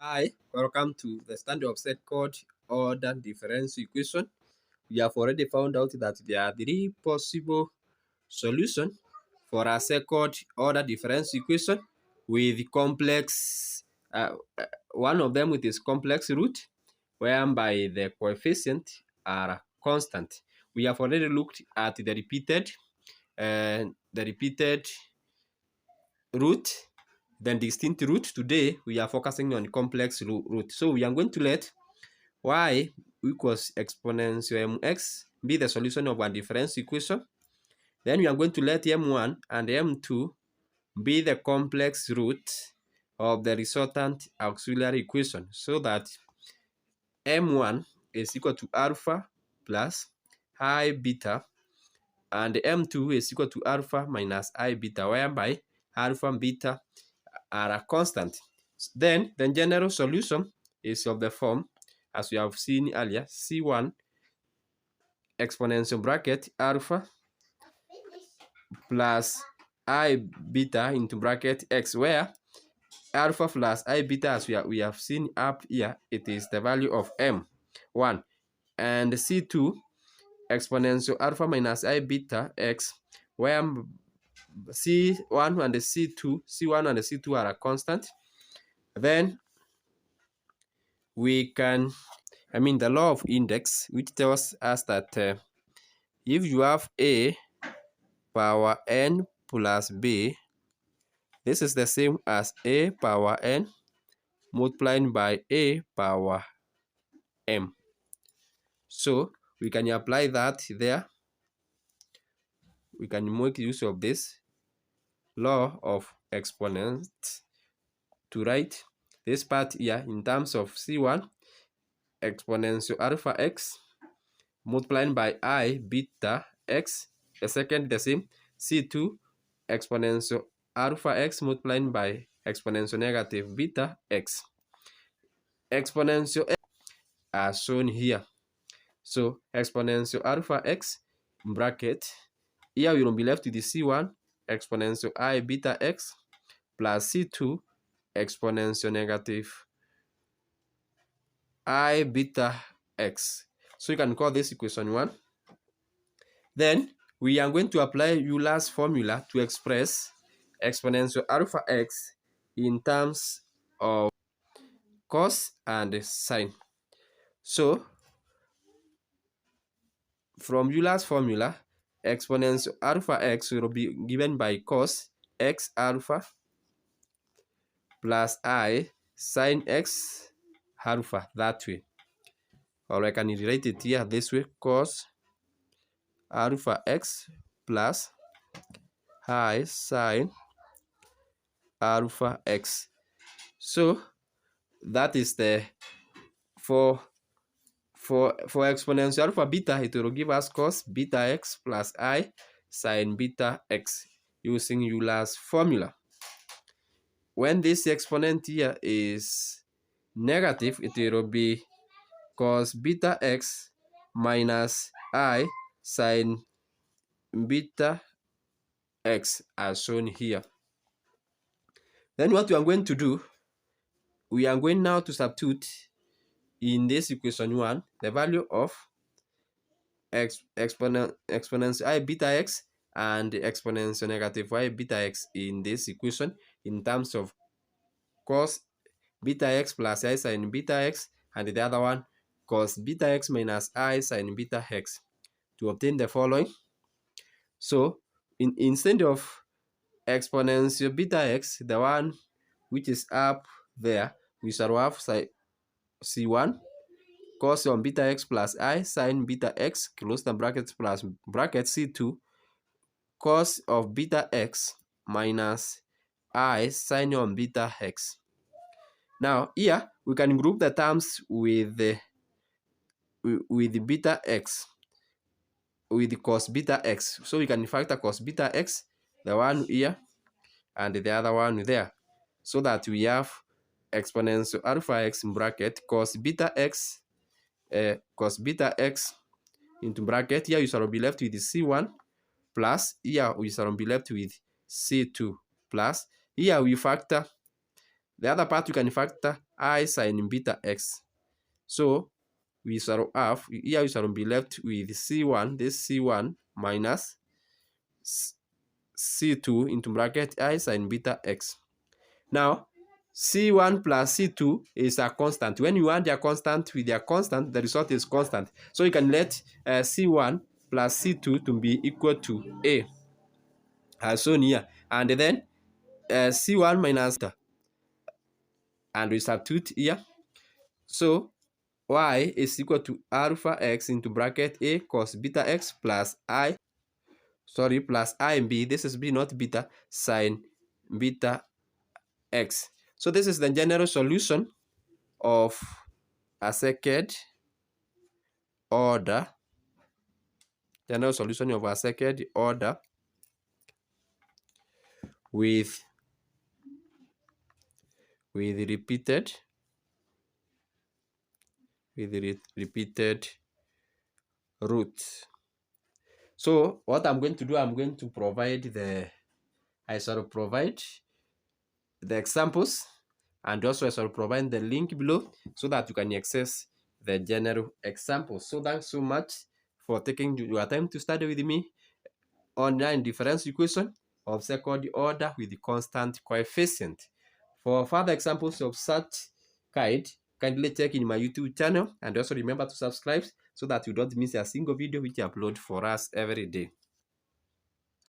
Hi, welcome to the standard of set chord order differential equation. We have already found out that there are three possible solutions for a second order differential equation with complex, one of them with its complex root, whereby the coefficients are constant. We have already looked at the repeated root, then distinct root. Today we are focusing on complex root. So we are going to let y equals exponential mx be the solution of one differential equation. Then we are going to let m1 and m2 be the complex root of the resultant auxiliary equation, so that m1 is equal to alpha plus I beta, and m2 is equal to alpha minus I beta, whereby alpha and beta are a constant. Then the general solution is of the form, as we have seen earlier, C1 exponential bracket alpha plus I beta into bracket x, where alpha plus I beta, as we have seen up here, it is the value of m1, and C2 exponential alpha minus I beta x, where C1 and the C2 are a constant. Then we can, the law of index, which tells us that if you have a power n plus b, this is the same as a power n multiplied by a power m. So we can apply that there. We can make use of this law of exponents to write this part here in terms of C1 exponential alpha x multiplied by I beta x, the second the same, C2 exponential alpha x multiplied by exponential negative beta x. Exponential x are shown here. So exponential alpha x in bracket, here we will be left with the C1 exponential I beta x plus C2 exponential negative I beta x. So you can call this equation 1. Then we are going to apply Euler's formula to express exponential alpha x in terms of cos and sine. So from Euler's formula, exponential alpha x will be given by cos x alpha plus I sine x alpha, that way. Or I can rewrite it here this way: cos alpha x plus I sine alpha x. So that is the for exponential alpha beta, it will give us cos beta x plus I sine beta x using Euler's formula. When this exponent here is negative, it will be cos beta x minus I sine beta x, as shown here. Then what we are going to do, we are going now to substitute in this equation 1 the value of exponential I beta x and the exponential negative y beta x in this equation in terms of cos beta x plus I sine beta x, and the other one cos beta x minus I sine beta x, to obtain the following. So instead of exponential beta x, the one which is up there, we shall have C1 cos on beta x plus I sine beta x close the brackets plus bracket C2 cos of beta x minus I sine on beta x. Now here we can group the terms with the beta x with the cos beta x. So we can factor cos beta x, the one here and the other one there, so that we have exponential alpha x in bracket cos beta x into bracket. Here you shall be left with the C1 plus, here we shall be left with C2 plus, here we factor the other part, we can factor I sine beta x. So we shall have, here we shall be left with C1, this C1 minus C2 into bracket I sine beta x. Now, C1 plus C2 is a constant. When you add their constant with their constant, the result is constant. So you can let C1 plus C2 to be equal to A, as shown here. And then C1 minus, and we substitute here. So y is equal to alpha x into bracket A cos beta x plus plus I and b. This is b, not beta, sine beta x. So this is the general solution of a second order, with repeated roots. So what I'm going to do, I'm going to provide the examples, and also I shall provide the link below so that you can access the general examples. So thanks so much for taking your time to study with me on differential equation of second order with the constant coefficient. For further examples of such kind, kindly check in my YouTube channel, and also remember to subscribe so that you don't miss a single video which I upload for us every day.